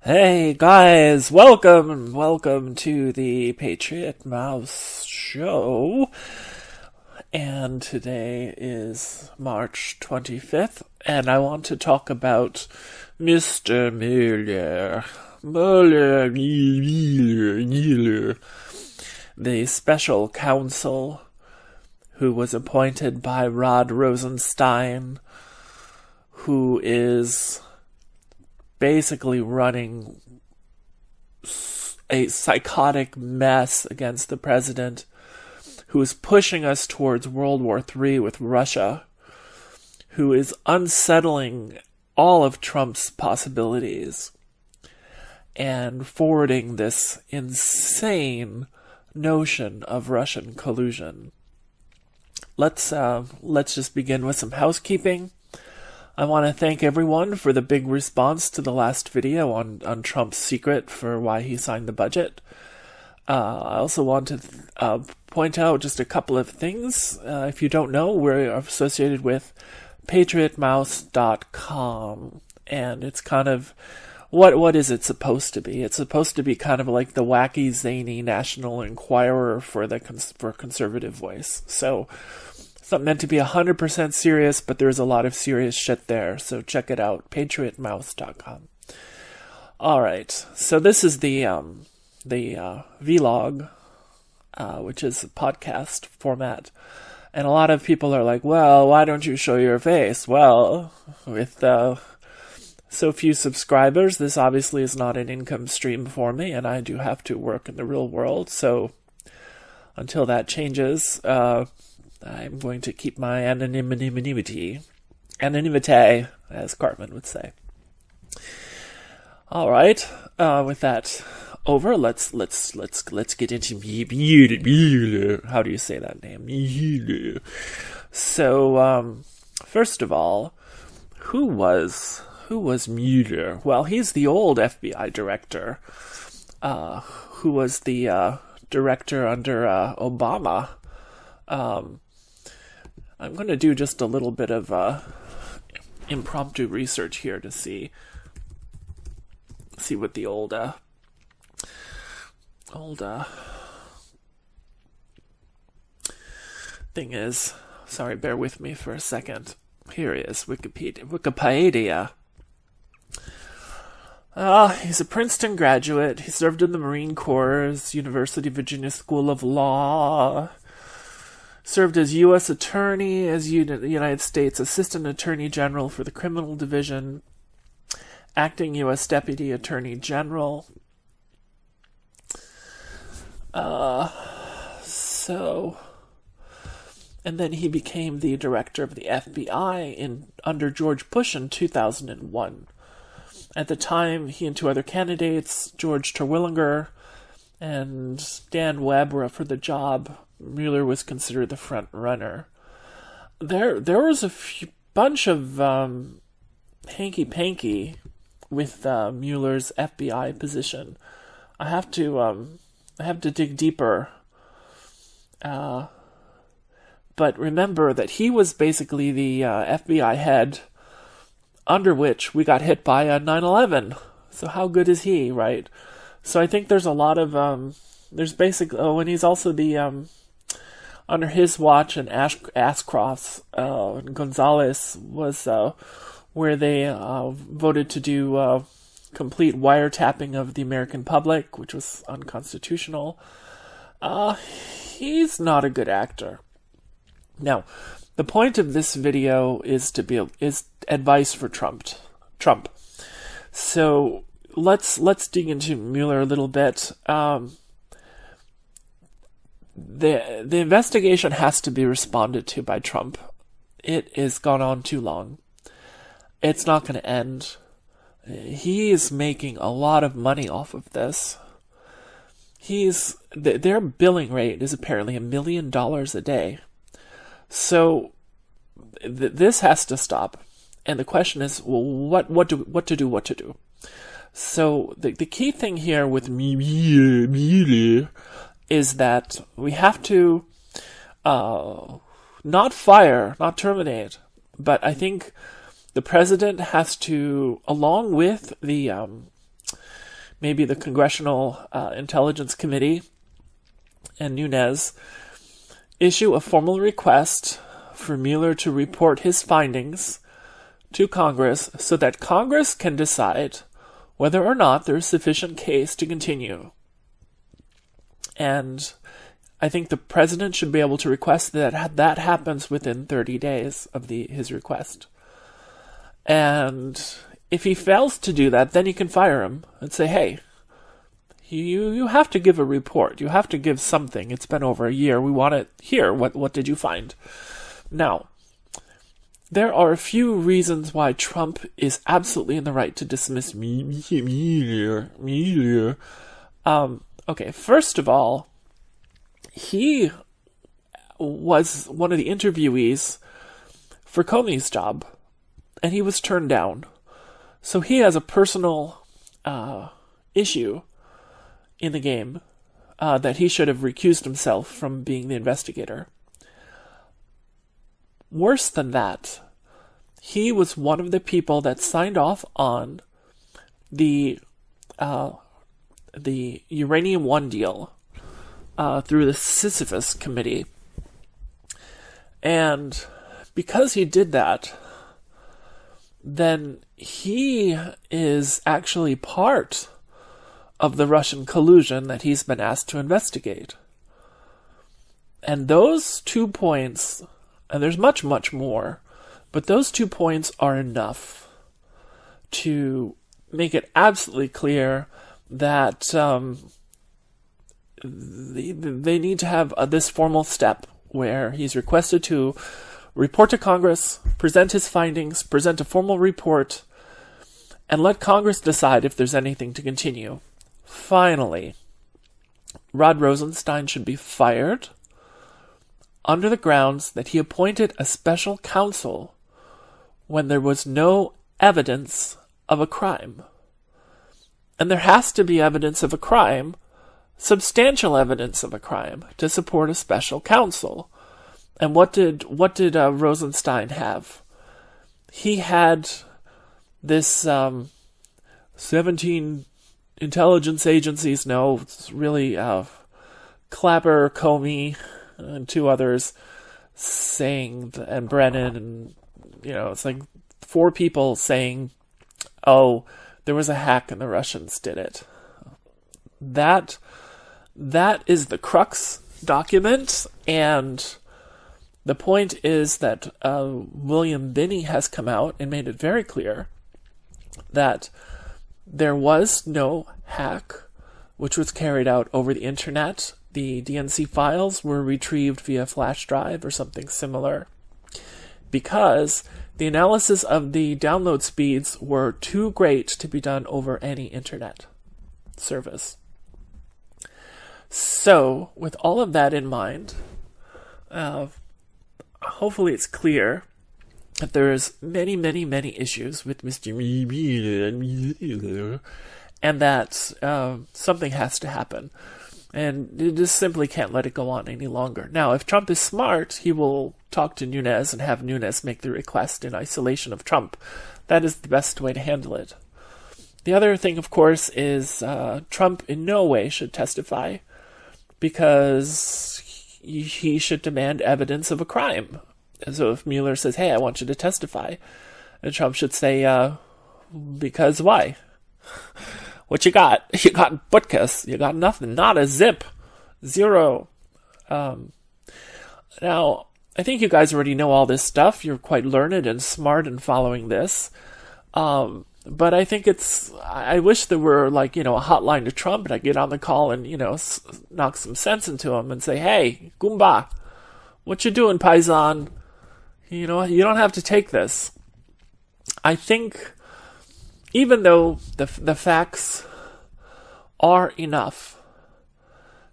Hey guys, welcome to the Patriot Mouse Show. And today is March 25th, and I want to talk about Mr. Mueller, the special counsel who was appointed by Rod Rosenstein, who is basically running a psychotic mess against the president, who is pushing us towards World War III with Russia, who is unsettling all of Trump's possibilities, and forwarding this insane notion of Russian collusion. Let's just begin with some housekeeping. I want to thank everyone for the big response to the last video on Trump's secret for why he signed the budget. I also want to point out just a couple of things. If you don't know, we're associated with patriotmouse.com, and it's kind of, what is it supposed to be? It's supposed to be kind of like the wacky, zany National Enquirer for conservative voice. So it's not meant to be 100% serious, but there's a lot of serious shit there, so check it out, patriotmouse.com. Alright, so this is the vlog, which is a podcast format, and a lot of people are like, well, why don't you show your face? Well, with so few subscribers, this obviously is not an income stream for me, and I do have to work in the real world, so until that changes, I'm going to keep my anonymity, as Cartman would say. All right, with that over, let's get into how do you say that name? So, first of all, who was Mueller? Well, he's the old FBI director, who was the director under Obama. I'm going to do just a little bit of impromptu research here to see what the old thing is. Sorry, bear with me for a second. Here is Wikipedia. He's a Princeton graduate. He served in the Marine Corps, University of Virginia School of Law. Served as U.S. Attorney, as United States Assistant Attorney General for the Criminal Division, Acting U.S. Deputy Attorney General. And then he became the director of the FBI under George Bush in 2001. At the time, he and two other candidates, George Terwilliger and Dan Webb, were up for the job. Mueller was considered the front runner. There was a bunch of hanky-panky with Mueller's FBI position. I have to dig deeper. But remember that he was basically the FBI head under which we got hit by 9/11. So how good is he, right? So I think there's a lot of there's basically and he's also the under his watch, and Ashcroft's Gonzalez was where they voted to do complete wiretapping of the American public, which was unconstitutional. He's not a good actor. Now, the point of this video is advice for Trump. So let's dig into Mueller a little bit. The investigation has to be responded to by Trump. It has gone on too long. It's not going to end. He is making a lot of money off of this. Their billing rate is apparently $1 million a day. So this has to stop. And the question is, well, what to do? So the key thing here with Mueller is that we have to not fire, not terminate, but I think the president has to, along with the maybe the Congressional Intelligence Committee and Nunes issue a formal request for Mueller to report his findings to Congress so that Congress can decide whether or not there is sufficient case to continue. And I think the president should be able to request that that happens within 30 days of his request. And if he fails to do that, then you can fire him and say, hey, you have to give a report. You have to give something. It's been over a year. We want it here. What did you find? Now, there are a few reasons why Trump is absolutely in the right to dismiss Mueller. Okay, first of all, he was one of the interviewees for Comey's job, and he was turned down. So he has a personal issue in the game that he should have recused himself from being the investigator. Worse than that, he was one of the people that signed off on the Uranium One deal through the Sisyphus Committee. And because he did that, then he is actually part of the Russian collusion that he's been asked to investigate. And those 2 points, and there's much, much more, but those 2 points are enough to make it absolutely clear that they need to have this formal step where he's requested to report to Congress, present his findings, present a formal report, and let Congress decide if there's anything to continue. Finally, Rod Rosenstein should be fired under the grounds that he appointed a special counsel when there was no evidence of a crime. And there has to be evidence of a crime, substantial evidence of a crime, to support a special counsel. And what did Rosenstein have? He had this 17 intelligence agencies, no, it's really Clapper, Comey, and 2 others saying, and Brennan, and it's like 4 people saying, oh, there was a hack and the Russians did it. That is the crux document, and the point is that William Binney has come out and made it very clear that there was no hack which was carried out over the internet. The DNC files were retrieved via flash drive or something similar, because the analysis of the download speeds were too great to be done over any internet service. So, with all of that in mind, hopefully it's clear that there's many, many, many issues with Mr. Mueller, and that something has to happen. And you just simply can't let it go on any longer. Now, if Trump is smart, he will talk to Nunes and have Nunes make the request in isolation of Trump. That is the best way to handle it. The other thing, of course, is Trump in no way should testify, because he should demand evidence of a crime. And so if Mueller says, hey, I want you to testify, and Trump should say, because why? What you got? You got butkus. You got nothing. Not a zip. Zero. Now, I think you guys already know all this stuff. You're quite learned and smart in following this. But I think I wish there were, a hotline to Trump, and I get on the call and, knock some sense into him and say, hey, Goomba, what you doing, Paisan? You don't have to take this. I think, even though the facts are enough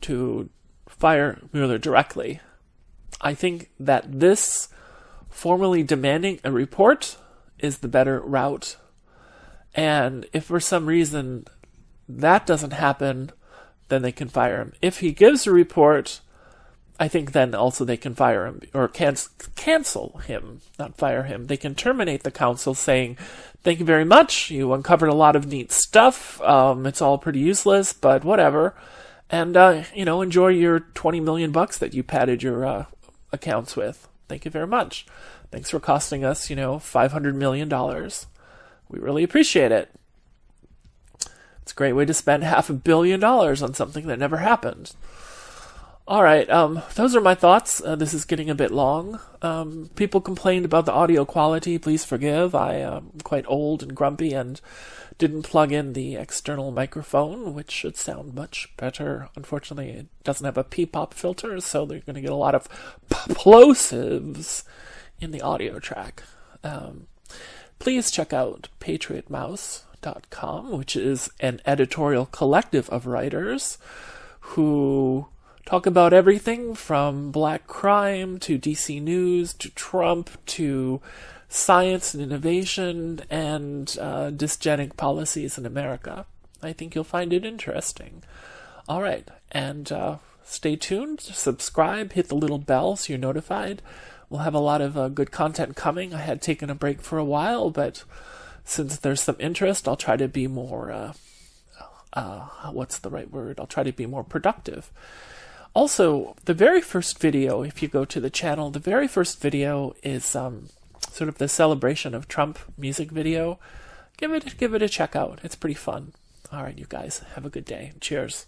to fire Mueller directly, I think that this formally demanding a report is the better route. And if for some reason that doesn't happen, then they can fire him. If he gives a report I think then also they can fire him, or cancel him, not fire him. They can terminate the council saying, thank you very much, you uncovered a lot of neat stuff, it's all pretty useless, but whatever. And, enjoy your 20 million bucks that you padded your accounts with. Thank you very much. Thanks for costing us, $500 million. We really appreciate it. It's a great way to spend $500 million on something that never happened. All right, those are my thoughts. This is getting a bit long. People complained about the audio quality. Please forgive. I am quite old and grumpy and didn't plug in the external microphone, which should sound much better. Unfortunately, it doesn't have a P-pop filter, so they're going to get a lot of plosives in the audio track. Please check out patriotmouse.com, which is an editorial collective of writers who talk about everything from black crime to DC News to Trump to science and innovation and dysgenic policies in America. I think you'll find it interesting. All right, and stay tuned, subscribe, hit the little bell so you're notified. We'll have a lot of good content coming. I had taken a break for a while, but since there's some interest, I'll try to be more, what's the right word? I'll try to be more productive. Also, the very first video, if you go to the channel, the very first video is sort of the celebration of Trump music video. Give it a check out. It's pretty fun. All right, you guys, have a good day. Cheers.